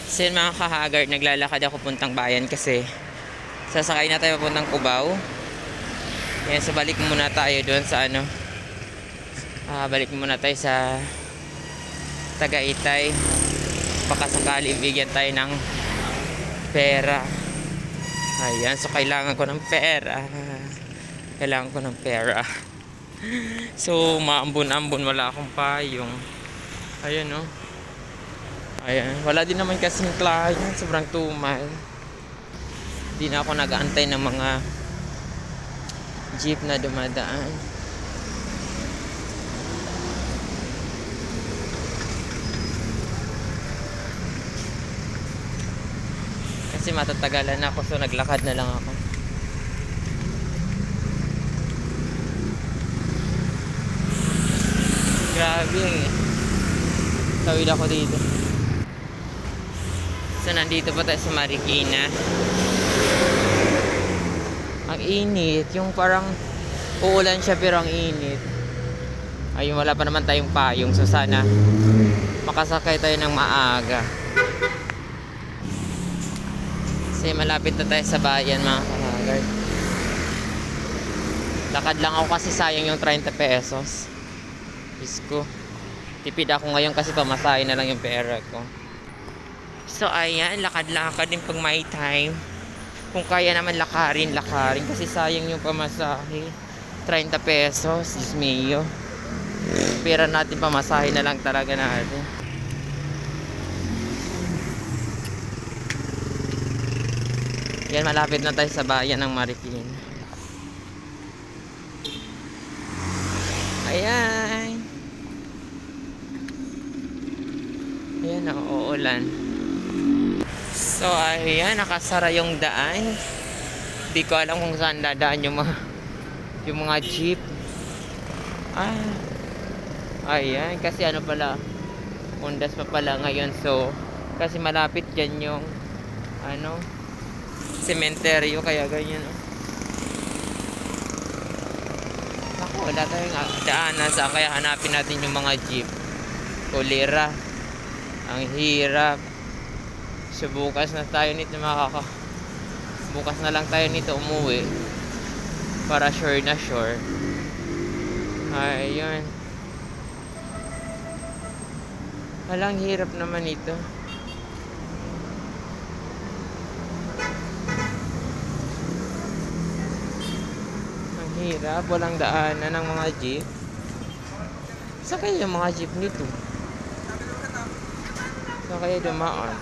So yun mga kahagard, naglalakad ako puntang bayan kasi sasakay na tayo papuntang Cubao. Yan, so balik muna tayo doon sa ano. Balik muna tayo sa Tagaytay. Baka sakali bigyan tayo ng pera. Ayan, so kailangan ko ng pera. Kailangan ko ng pera. So maambon-ambon, wala akong payong. Ayun no. Ayan, wala din naman kasing client, sobrang tumal. Hindi na ako nag-aantay ng mga jeep na dumadaan. Kasi matatagalan ako, so naglakad na lang ako. Grabe eh. Tawid ako dito. So nandito pa tayo sa Marikina. Ang init, yung parang uulan siya pero ang init. Ayun, wala pa naman tayong payong, so sana makasakay tayo ng maaga. Kasi malapit na tayo sa bayan mga kahagard. Lakad lang ako kasi sayang yung 30 pesos. Diyos ko, tipid ako ngayon kasi pamasahe na lang yung pera ko. So ayan, lakad-lakad din pag may time. Kung kaya naman lakarin kasi sayang yung pamasahe. 30 pesos, Diyos mio. Pera natin, pamasahe na lang talaga natin. Yan, malapit na tayo sa bayan ng Marikina. Ayan. Ayan, uulan. So ayan, nakasara yung daan. Hindi ko alam kung saan dadaan yung mga jeep. Ayan, kasi ano pala, undas pa pala ngayon. So kasi malapit dyan yung ano, sementeryo, kaya ganyan. Ako, wala tayong daanan, saan kaya hanapin natin yung mga jeep. Kulira, ang hirap. So bukas na tayo nito bukas na lang tayo nito umuwi para sure na sure. Ayun, walang hirap naman ito. Ang hirap, walang daanan ng mga jeep. Saan kaya yung mga jeep nito? Saan kaya dumaan?